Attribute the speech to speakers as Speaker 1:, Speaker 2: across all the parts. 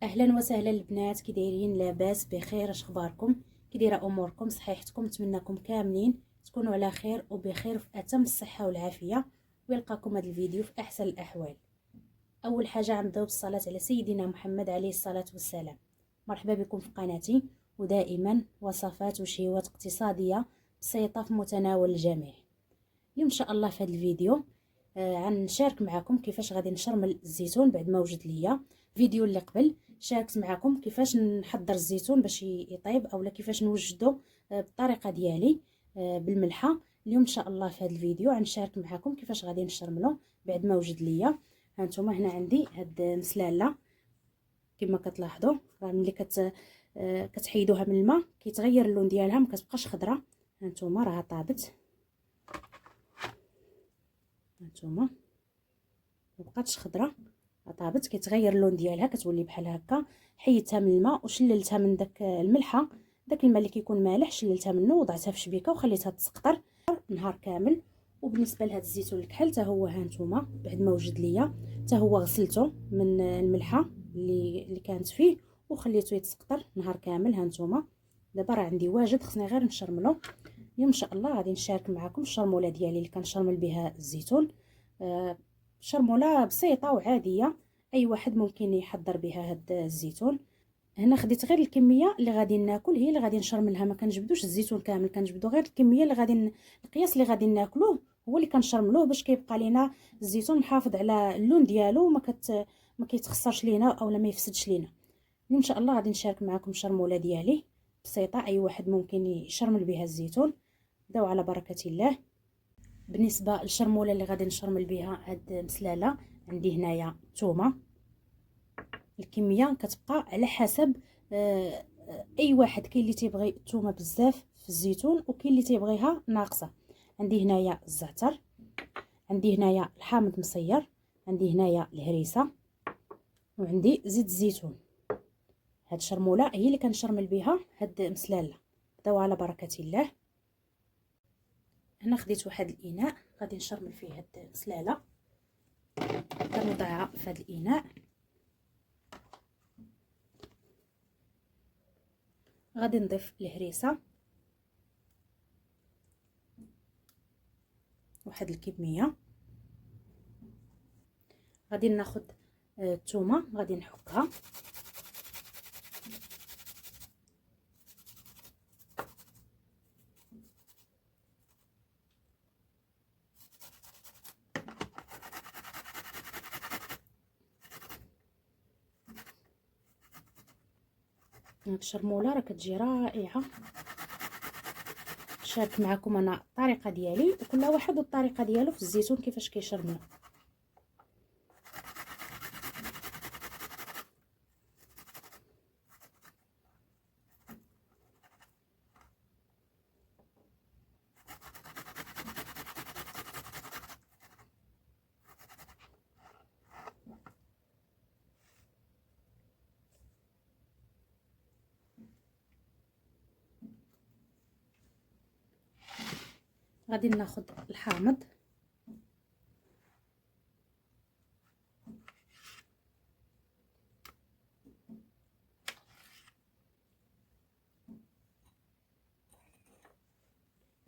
Speaker 1: اهلا وسهلا البنات، كي دايرين؟ لاباس بخير؟ اش اخباركم؟ كي دايره اموركم؟ صحيحتكم؟ نتمنىكم كاملين تكونوا على خير وبخير في اتم الصحه والعافيه، ويلقاكم هذا الفيديو في احسن الاحوال. اول حاجه غنبداو بالصلاه على سيدنا محمد عليه الصلاه والسلام. مرحبا بكم في قناتي، ودائما وصفات وشهيوات اقتصاديه بسيطه في متناول الجميع. اليوم ان شاء الله في هذا الفيديو غنشارك معكم كيفاش غادي نشرمل الزيتون بعد ما وجد ليا. فيديو اللي قبل شاركت معكم كيفاش نحضر الزيتون باش يطيب، اولا كيفاش نوجدو بالطريقه ديالي بالملحه. اليوم ان شاء الله في هذا الفيديو غنشارك معكم كيفاش غادي نشرملو بعد ما وجد ليا. هانتوما هنا عندي هاد مسلاله، كما كتلاحظوا راه ملي كتحيدوها من الماء كيتغير اللون ديالها، ما كتبقاش خضراء. هانتوما راه طابت، هانتوما مبقاتش خضراء، طابت كيتغير اللون ديالها، كتولي بحال هكا. حيدتها من الماء وشللتها من داك الملحه، داك الماء اللي كيكون مالح شللتها منه وضعتها في شبيكه وخليتها تسقطر نهار كامل. وبالنسبه لهاد الزيتون الكحل حتى هو هانتوما بعد ما وجد ليا حتى هو غسلته من الملحه اللي كانت فيه وخليته يتسقطر نهار كامل. هانتوما دابا راه عندي واجد، خصني غير نشرملو. اليوم ان شاء الله غادي نشارك معكم الشرموله ديالي اللي كنشرمل بها الزيتون. شرموله بسيطه وعاديه، اي واحد ممكن يحضر بها هاد الزيتون. هنا خديت غير الكميه اللي غادي ناكل هي اللي غادي نشرملها، ما كنجبدوش الزيتون كامل، كنجبدو غير الكميه اللي غادي القياس اللي غادي ناكلوه هو اللي كنشرملوه، باش كيبقى لينا الزيتون محافظ على اللون ديالو ما كيتخسرش لينا اولا ما يفسدش لينا. ان شاء الله غادي نشارك معكم الشرموله ديالي بسيطه، اي واحد ممكن يشرمل بها الزيتون. بداو على بركه الله. بالنسبه للشرموله اللي غادي نشرمل بها هاد المسلاله، عندي هنايا ثومه. الكميه كتبقى على حسب اي واحد، كاين اللي تيبغي الثومه بزاف في الزيتون وكاين اللي تيبغيها ناقصه. عندي هنايا الزعتر، عندي هنايا الحامض مصير، عندي هنايا الهريسه، وعندي زيت الزيتون. هاد الشرموله هي اللي كنشرمل بها هاد المسلاله. بداو على بركه الله. هنا خديت واحد الاناء غادي نشرمل فيه هاد المسلاله، كنوضعها في هاد الاناء. غادي نضيف الهريسه واحد الكميه، غادي ناخذ الثومه غادي نحكها، هاد الشرموله راه كتجي رائعه. شارك معكم انا الطريقه ديالي، وكل واحد والطريقه ديالو في الزيتون كيفاش كيشرمل. غادي ناخذ الحامض،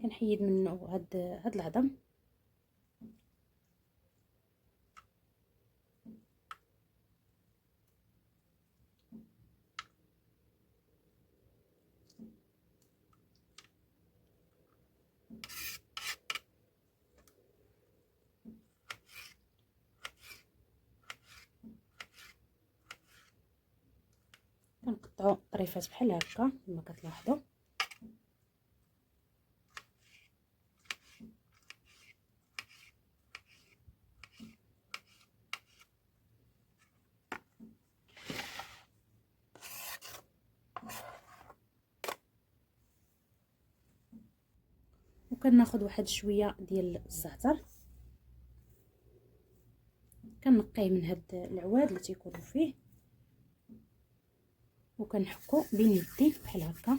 Speaker 1: كنحيد منه هاد العظم. كنقطعو طريفات بحال هكا كما كتلاحظوا. وكناخذ واحد شويه ديال الزعتر، كنقيه من هاد العواد اللي تيكونوا فيه، وكنحكو بين يدي بحال هكا.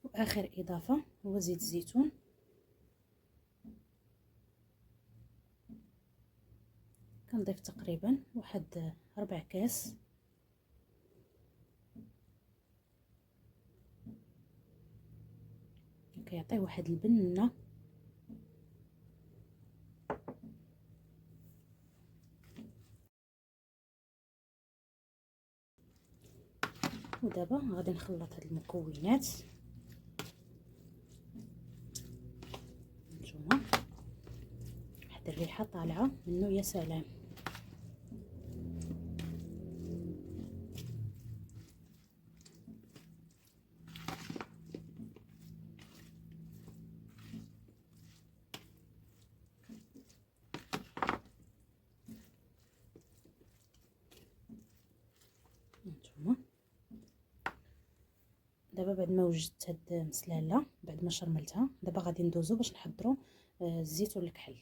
Speaker 1: واخر اضافه هو زيت الزيتون، غنضيف تقريبا واحد 4 كاس كيعطيه واحد البنه. ودابا غادي نخلط هاد المكونات. نتوما واحد الريحه طالعه منه يا سلام. نتوما دابا بعد ما وجدت هاد المسلاله، بعد ما شرملتها، دابا غادي ندوزو باش نحضروا الزيت والكحل.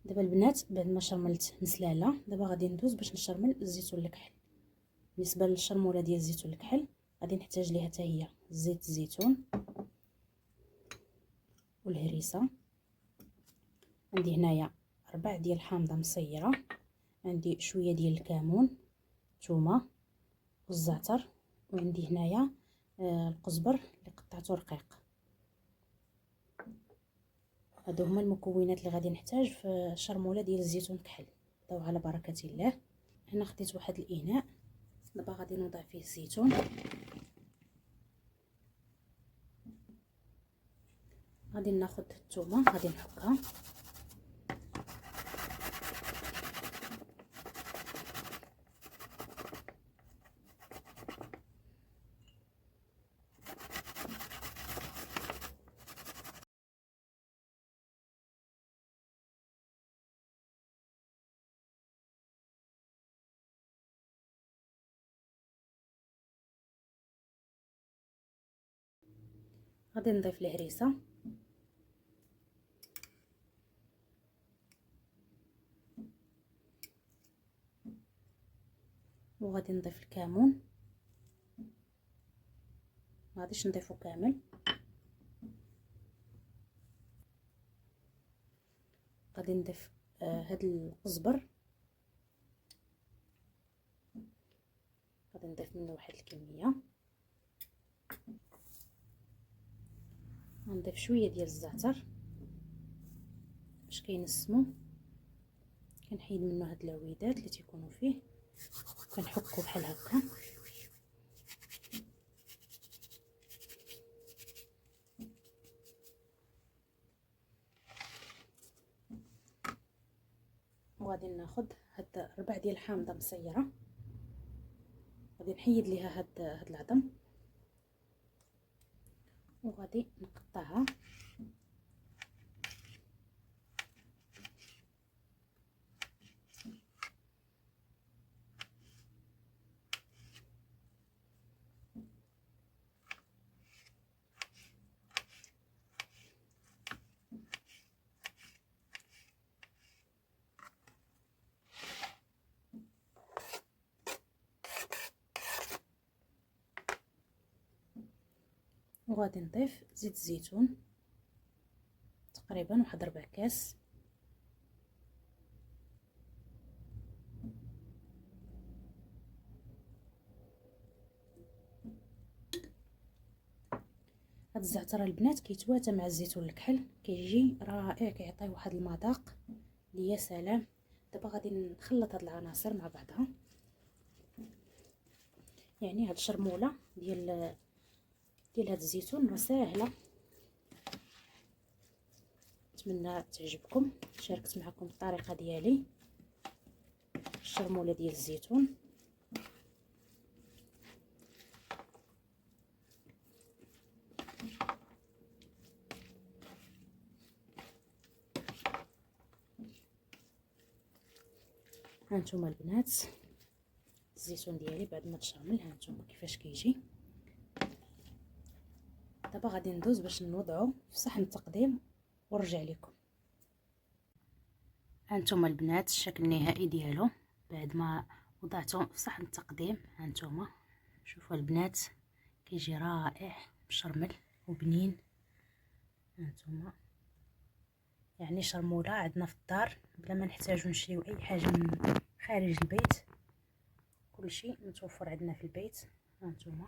Speaker 1: دابا البنات بعد ما شرملت مسلاله، دابا غادي ندوز باش نشرمل الزيت والكحل. بالنسبه للشرموله ديال الزيت والكحل غادي نحتاج ليها حتى هي زيت الزيتون والهريسه. عندي هنايا 4 ديال الحامضه مصيره، عندي شويه ديال الكمون، ثومه والزعتر، وعندي هنايا القزبر اللي قطعته رقيق. هادو هما المكونات اللي غادي نحتاج في الشرموله ديال الزيتون كحل. داو على بركه الله. هنا خديت واحد الاناء، دابا غادي نوضع فيه الزيتون. غادي ناخذ الثومه غادي نحكها، غادي نضيف الهريسه، وغادي نضيف الكمون، ما غاديش نضيفو كامل. غادي نضيف هاد القزبر، غادي نضيف منه واحد الكميه. غنضيف شويه ديال الزعتر باش كينسمو، كنحيد منه هاد العويدات اللي تيكونوا فيه، كنحكو بحال هكا. وغادي ناخذ هاد 4 ديال الحامضه مصيره، غادي نحيد ليها هاد العظم، وغادي نقطعها. وغادي نضيف زيت الزيتون تقريبا واحد 4 كاس. هاد الزعتر البنات كيتواتى مع الزيتون الكحل، كيجي رائع، كيعطيه واحد المذاق اللي يا سلام. دابا غادي نخلط هاد العناصر مع بعضها. يعني هاد الشرموله ديال هاد الزيتون راه ساهله، نتمنى تعجبكم. شاركت معكم الطريقه ديالي الشرموله ديال الزيتون. هانتوما البنات الزيتون ديالي بعد ما تشرمل، هانتوما كيفاش كيجي. دابا غادي ندوز باش نوضعو في صحن التقديم ونرجع لكم. هانتوما البنات الشكل النهائي ديالو بعد ما وضعته في صحن التقديم. هانتوما شوفوا البنات كيجي رائع مشرمل وبنين. هانتوما يعني شرموله عندنا في الدار بلا ما نحتاجو نشريو اي حاجه من خارج البيت، كلشي متوفر عندنا في البيت. ها نتوما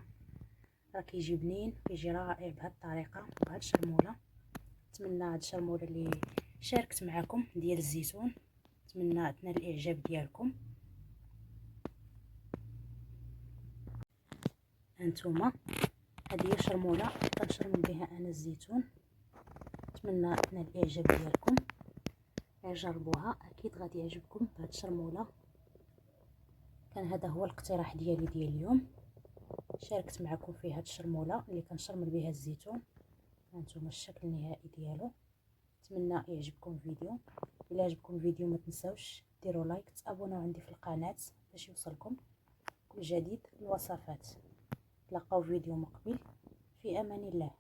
Speaker 1: راه كيجي بنين، كيجي رائع بهذه الطريقه وبهذه الشرموله. نتمنى هاد الشرموله اللي شاركت معكم ديال الزيتون نتمنى تنال الاعجاب ديالكم. هانتوما هذه هي شرموله كنشرمل بها انا الزيتون، نتمنى تنال الاعجاب ديالكم. جربوها اكيد غادي يعجبكم هاد الشرموله. كان هذا هو الاقتراح ديالي ديال اليوم، شاركت معكم في هاد الشرموله اللي كنشرمل بها الزيتون. هانتوما الشكل النهائي ديالو. نتمنى يعجبكم الفيديو. الا عجبكم الفيديو ما تنساوش ديروا لايك، تابوناو عندي في القناه باش يوصلكم كل جديد الوصفات. تلقاو فيديو مقبل، في امان الله.